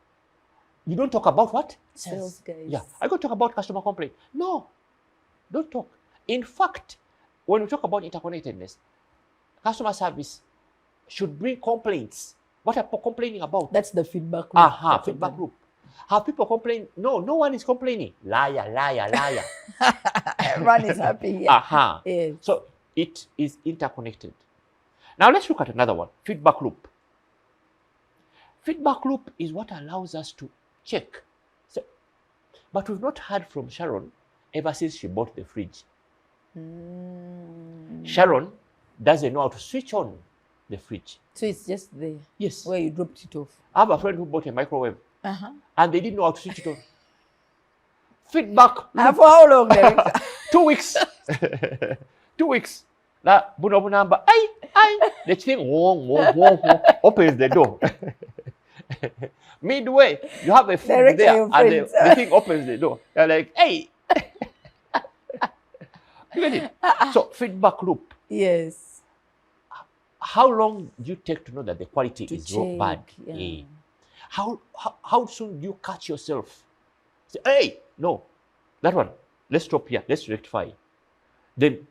you don't talk about what? Sales, guys. Yeah. Are you going to talk about customer complaint? No. Don't talk. In fact, when we talk about interconnectedness, customer service should bring complaints. What are people complaining about? That's the feedback loop. Feedback loop. Have people complain? No, no one is complaining. Liar, liar, liar. Everyone is happy. Yeah. Yes. So it is interconnected. Now let's look at another one. Feedback loop. Feedback loop is what allows us to check. So, but we've not heard from Sharon ever since she bought the fridge. Sharon doesn't know how to switch on the fridge. So it's just there. Yes. Where you dropped it off. I have a friend who bought a microwave and they didn't know how to switch it on. Feedback loop. For how long, director? 2 weeks. 2 weeks. The thing opens the door. Midway, you have a food there and the thing opens the door. You're like, hey. You get it? So feedback loop. Yes. How long do you take to know that the quality is bad? Yeah. How soon do you catch yourself? Say, hey, no, that one. Let's stop here. Let's rectify. Then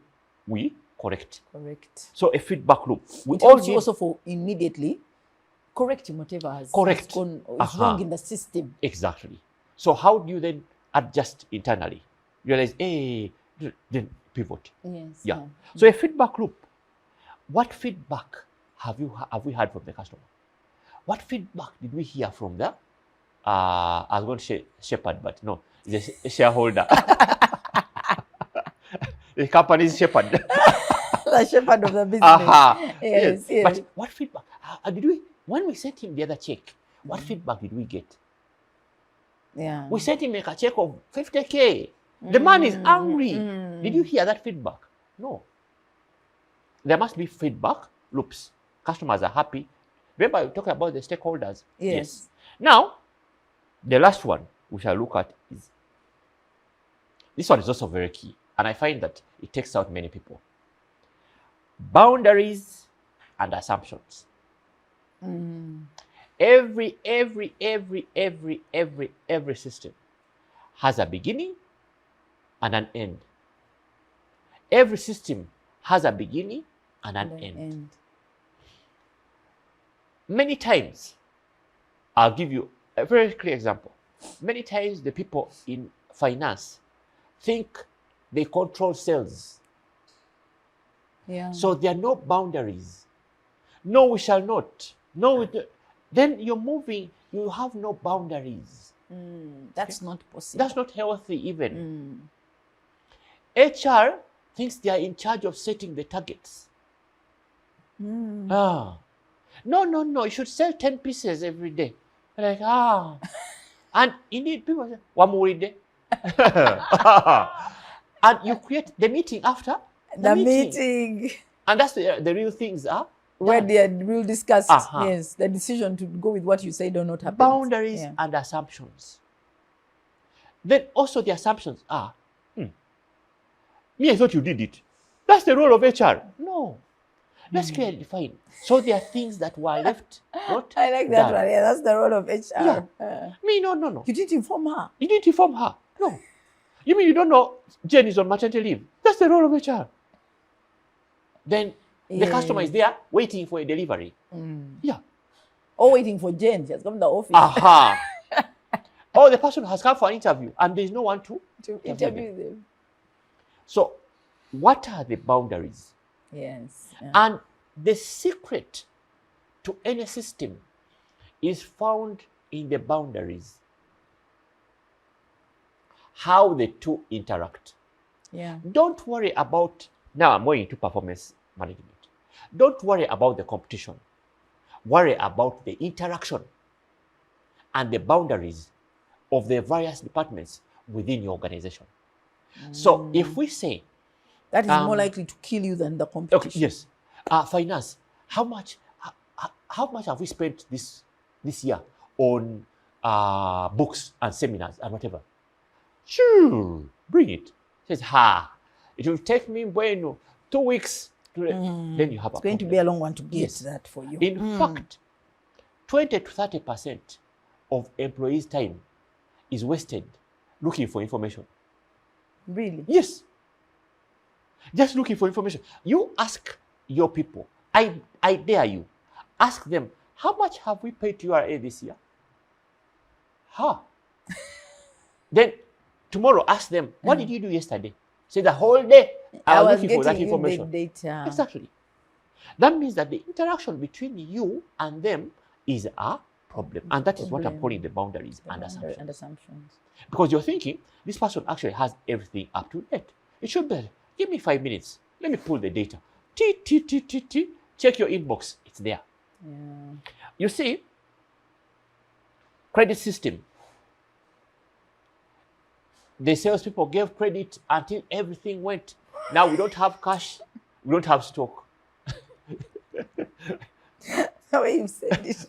we correct. Correct. So a feedback loop. We it all helps need you also for immediately correcting whatever has gone is wrong in the system. Exactly. So how do you then adjust internally? Realize, hey, then pivot. Yes. Yeah. So a feedback loop. What feedback have we had from the customer? What feedback did we hear from the I was going to say shepherd, but no, it's a shareholder. The company's shepherd. The shepherd of the business. Yes. But what feedback did we, when we sent him the other check, what feedback did we get? Yeah. We sent him a check of 50K. The man is angry. Did you hear that feedback? No. There must be feedback loops. Customers are happy. Remember, we talking about the stakeholders. Yes. Now, the last one we shall look at is, this one is also very key. And I find that it takes out many people. Boundaries and assumptions. Every system has a beginning and an end. Every system has a beginning and an And then end. Many times, I'll give you a very clear example. Many times the people in finance think they control sales. Yeah. So there are no boundaries. No, we shall not. No, then you're moving, you have no boundaries. That's not possible. That's not healthy even. HR thinks they are in charge of setting the targets. No, you should sell 10 pieces every day. Like, and indeed, people say, one more day. And you create the meeting after the meeting. And that's the real things are. Where they will discuss, Uh-huh. yes, the decision to go with what you said or not happen. Boundaries and assumptions. Then also the assumptions are, me, I thought you did it. That's the role of HR. No. Let's clearly define. So there are things that were left not I like that done. one. Yeah, that's the role of HR. Me, no. You didn't inform her. You didn't inform her. No. You mean you don't know Jen is on maternity leave? That's the role of HR. Then the customer is there waiting for a delivery. Yeah. Or waiting for Jen. She has come to the office Aha. Or the person has come for an interview and there's no one to interview them. So, what are the boundaries? Yes. Yeah. And the secret to any system is found in the boundaries. How the two interact. Yeah. Don't worry about, now I'm going into performance management. Don't worry about the competition. Worry about the interaction and the boundaries of the various departments within your organization. So if we say, that is more likely to kill you than the competition. okay, yes, finance, how much have we spent this year on books and seminars and whatever? Sure, bring it. Says, it will take me 2 weeks. Then you have It's going to be a long one to get that for you. In fact, 20 to 30% of employees' time is wasted looking for information. Really? Yes. Just looking for information. You ask your people, I dare you, ask them, how much have we paid to URA this year? Then tomorrow ask them, what did you do yesterday? Say the whole day I was looking for that information. The data. Exactly. That means that the interaction between you and them is a problem. And that is what I'm calling the boundaries and assumptions. Because you're thinking, this person actually has everything up to date. It should be, give me 5 minutes. Let me pull the data. Check your inbox. It's there. Yeah. You see, credit system. The salespeople gave credit until everything went. Now we don't have cash. We don't have stock. The way you said it.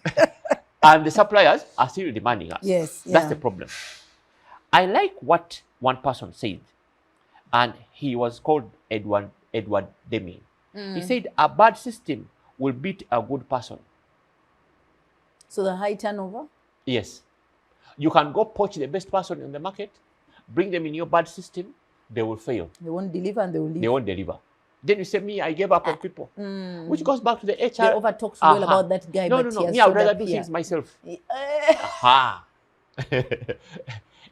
And the suppliers are still demanding us. Yes. That's the problem. I like what one person said, and he was called Edward Deming. He said, a bad system will beat a good person. So the high turnover? Yes. You can go poach the best person in the market, bring them in your bad system, they will fail. They won't deliver and they will leave. They won't deliver. Then you say, me, I gave up on people. Which goes back to the HR. They overtalk well about that guy. No, but no. he has Me, I would showed rather up do here. things myself. Aha.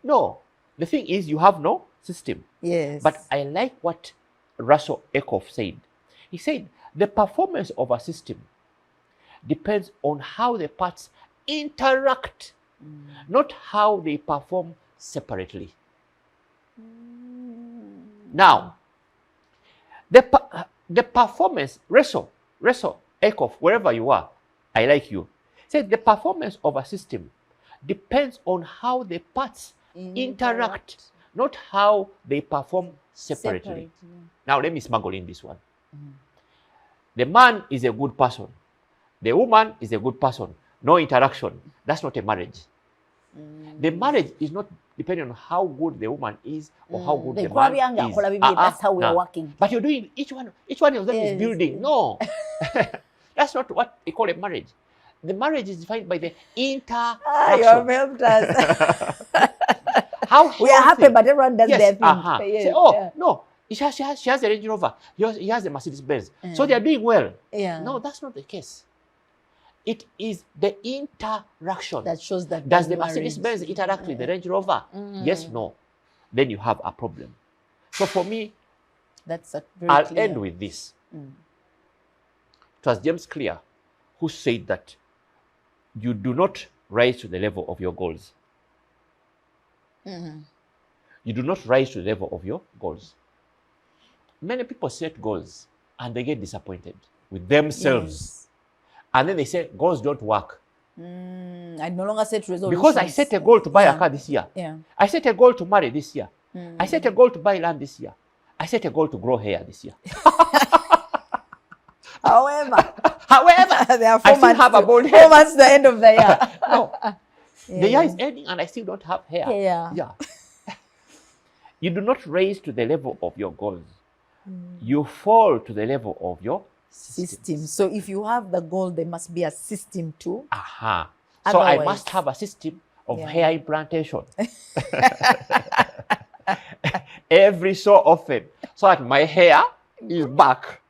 No. The thing is, you have no system. Yes. But I like what Russell Eckhoff said. He said, the performance of a system depends on how the parts interact, not how they perform separately. Now, the performance, Russell Eckhoff, wherever you are, I like you, said the performance of a system depends on how the parts interact, not how they perform separately. Now, let me smuggle in this one. The man is a good person. The woman is a good person. No interaction. That's not a marriage. The marriage is not depending on how good the woman is or how good the man is. That's how we are working. But you're doing each one of them is building. No. That's not what we call a marriage. The marriage is defined by the interaction. You have helped us. How we are happy, but everyone does their thing. Say, no, She has a Range Rover. He has a Mercedes Benz. So they are doing well. Yeah. No, that's not the case. It is the interaction That shows that does the they're Mercedes married. Benz interact with the Range Rover? Yes, no. Then you have a problem. So for me, That's a very I'll clear. end with this. It was James Clear who said that you do not rise to the level of your goals. You do not rise to the level of your goals. Many people set goals and they get disappointed with themselves. Yes. And then they say, goals don't work. I no longer set resolutions. Because I set a goal to buy a car this year. Yeah. I set a goal to marry this year. I set a goal to buy land this year. I set a goal to grow hair this year. However, there are I still have a bald 4 head. months the end of the year. No. The year is ending and I still don't have hair. Yeah. You do not raise to the level of your goals. You fall to the level of your System. So if you have the goal, there must be a system too. Aha. So I Otherwise- must have a system of Yeah. hair implantation. Every so often, so that my hair is back.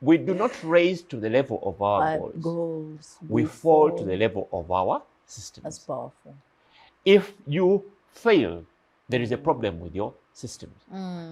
We do not raise to the level of our goals. Goals. We fall to the level of our systems. That's powerful. If you fail, there is a problem with your systems.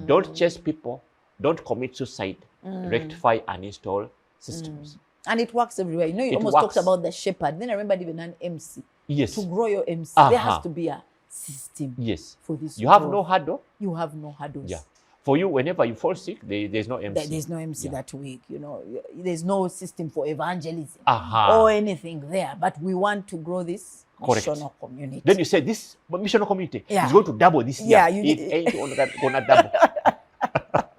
Don't chase people. Don't commit suicide. Rectify and install systems. And it works everywhere. You know, you It almost works. talked about the shepherd. Then I remember even an MC. Yes. To grow your MC, there has Uh-huh. to be a system Yes. for this. You have growth. no hurdle. You have no hurdles. Yeah. For you, whenever you fall sick, there's no MC. There's no MC Yeah. that week, you know. There's no system for evangelism Aha. or anything there. But we want to grow this Correct. missional community. Then you say this missional community Yeah. is going to double this year. Yeah, it ain't gonna double.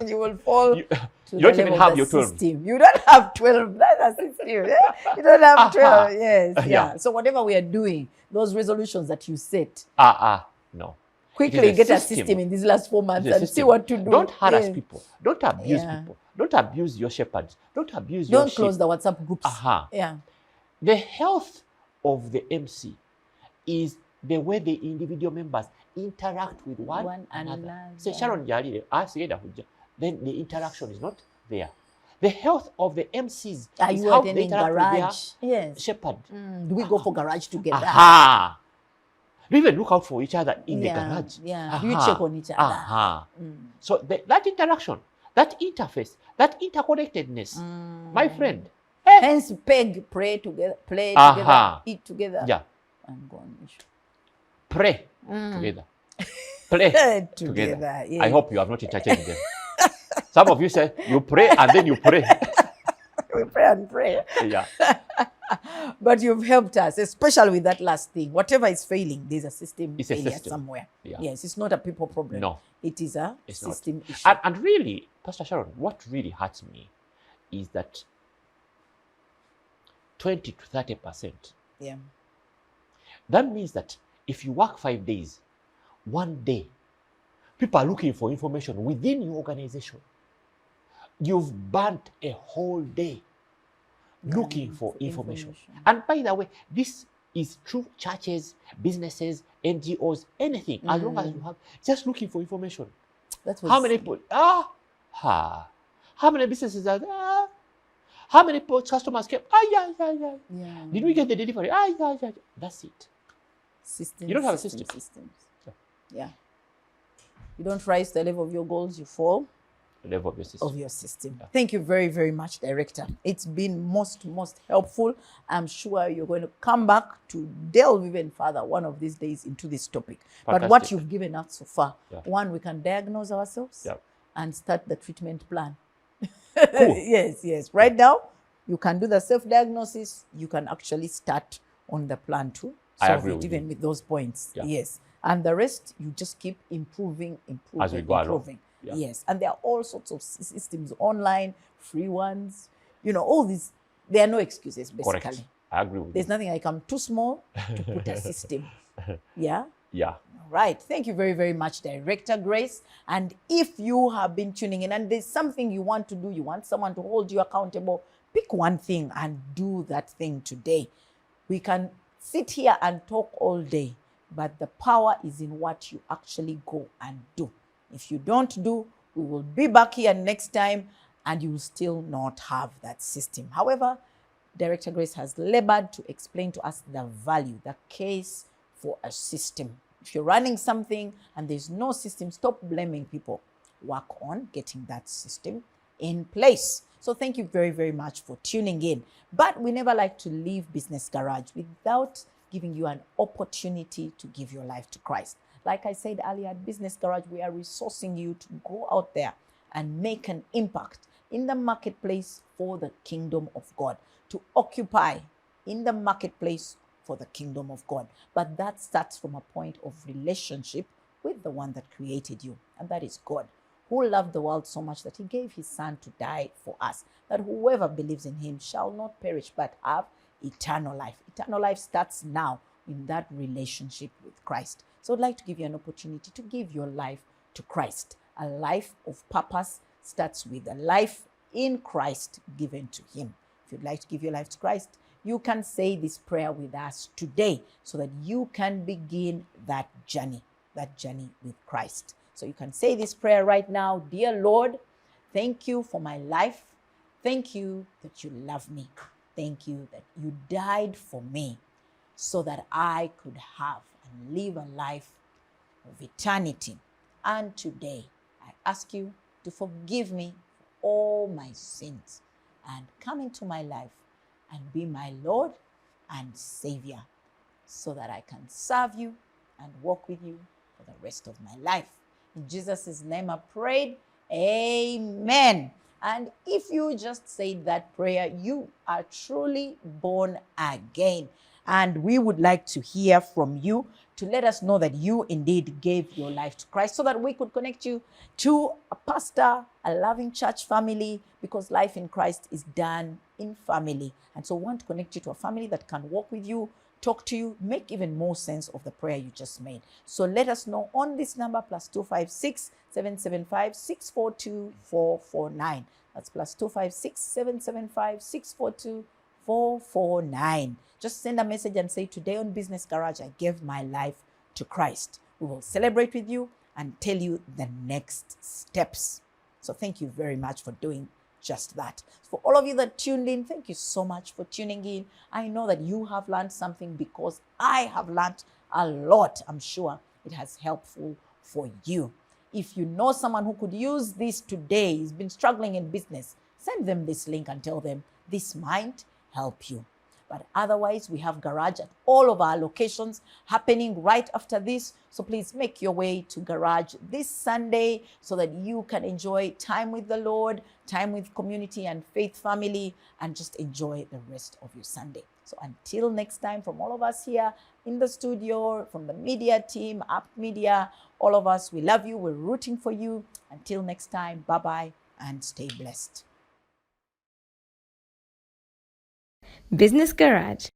you will fall You, to you the don't even level of have the your 12. system. You don't have 12. That's a system. You don't have 12. Yes. Yeah. Yeah. So whatever we are doing, those resolutions that you set, No. quickly It is a get a system. system in these last 4 months It's a and see system. what to do. Don't harass Yes. people. Don't abuse Yeah. people. Don't abuse your shepherds. Don't abuse your Don't sheep. close the WhatsApp groups. Aha. Yeah. The health of the MC is the way the individual members interact with one another. Say Sharon Jalile, then the interaction is not there. The health of the MCs Are is you how they attending interact with garage? their Yes. shepherd. Do we go for garage together? Aha. We even look out for each other in the Yeah, garage. yeah. Do you check on each other? Aha. So that interaction, that interface, that interconnectedness, my friend. Hence, peg, pray together, play together, Aha. eat together, Yeah. and go on mission. Pray together. Play Together, together. yeah. I hope you have not interchanged them. Some of you say you pray and then you pray. We pray and pray. Yeah. But you've helped us, especially with that last thing. Whatever is failing, there's a system It's a failure system. somewhere. Yeah. Yes, it's not a people problem. No. It is a It's not. system issue. And really, Pastor Sharon, what really hurts me is that 20 to 30%. Yeah. That means that if you work 5 days, one day, people are looking for information within your organization. You've burnt a whole day looking for information. And by the way, this is true churches, businesses, NGOs, anything. As long as you have just looking for information. That How many people? How many businesses are there? How many customers came? Yeah. Did we get the delivery? Yeah. That's it. Systems, You don't have a system. Systems. Yeah. You don't rise to the level of your goals, you fall The level of your system. of your system. Yeah. Thank you very, very much, Director. It's been most helpful. I'm sure you're going to come back to delve even further one of these days into this topic. But what Fantastic. you've given us so far, Yeah. one, we can diagnose ourselves Yeah. and start the treatment plan. Cool. Yes. Right now, you can do the self-diagnosis. You can actually start on the plan too. I Solve agree it with even you. with those points. Yeah. Yes. And the rest, you just keep improving. As we go along. improving. Yeah. Yes. And there are all sorts of systems online, free ones, all these. There are no excuses, basically. Correct. I agree with There's you. nothing like I'm too small to put a system. Yeah. Yeah. Right. Thank you very, very much, Director Grace. And if you have been tuning in and there's something you want to do, you want someone to hold you accountable, pick one thing and do that thing today. We can sit here and talk all day, but the power is in what you actually go and do. If you don't do, we will be back here next time and you will still not have that system. However, Director Grace has labored to explain to us the value, the case for a system. If you're running something and there's no system, stop blaming people. Work on getting that system in place. So thank you very, very much for tuning in. But we never like to leave Business Garage without giving you an opportunity to give your life to Christ. Like I said earlier, at Business Garage, we are resourcing you to go out there and make an impact in the marketplace for the kingdom of God, to occupy in the marketplace for the kingdom of God. But that starts from a point of relationship with the one that created you, and that is God, who loved the world so much that he gave his son to die for us, that whoever believes in him shall not perish but have eternal life. Eternal life starts now in that relationship with Christ. So I'd like to give you an opportunity to give your life to Christ. A life of purpose starts with a life in Christ given to him. If you'd like to give your life to Christ, you can say this prayer with us today so that you can begin that journey with Christ. So you can say this prayer right now. Dear Lord, thank you for my life. Thank you that you love me. Thank you that you died for me so that I could have and live a life of eternity. And today, I ask you to forgive me for all my sins and come into my life and be my Lord and Savior so that I can serve you and walk with you for the rest of my life. In Jesus' name I prayed. Amen. And if you just said that prayer, you are truly born again. And we would like to hear from you to let us know that you indeed gave your life to Christ so that we could connect you to a pastor, a loving church family, because life in Christ is done in family. And so we want to connect you to a family that can walk with you, talk to you, make even more sense of the prayer you just made. So let us know on this number, +256 775 642 449. That's +256 775 642 449. Just send a message and say, today on Business Garage, I gave my life to Christ. We will celebrate with you and tell you the next steps. So thank you very much for doing just that. For all of you that tuned in, thank you so much for tuning in. I know that you have learned something because I have learned a lot. I'm sure it has helpful for you. If you know someone who could use this today, he's been struggling in business, send them this link and tell them this might help you. But otherwise, we have Garage at all of our locations happening right after this. So please make your way to Garage this Sunday so that you can enjoy time with the Lord, time with community and faith family, and just enjoy the rest of your Sunday. So until next time, from all of us here in the studio, from the media team, Up Media, all of us, we love you. We're rooting for you. Until next time, bye-bye and stay blessed. Business Garage.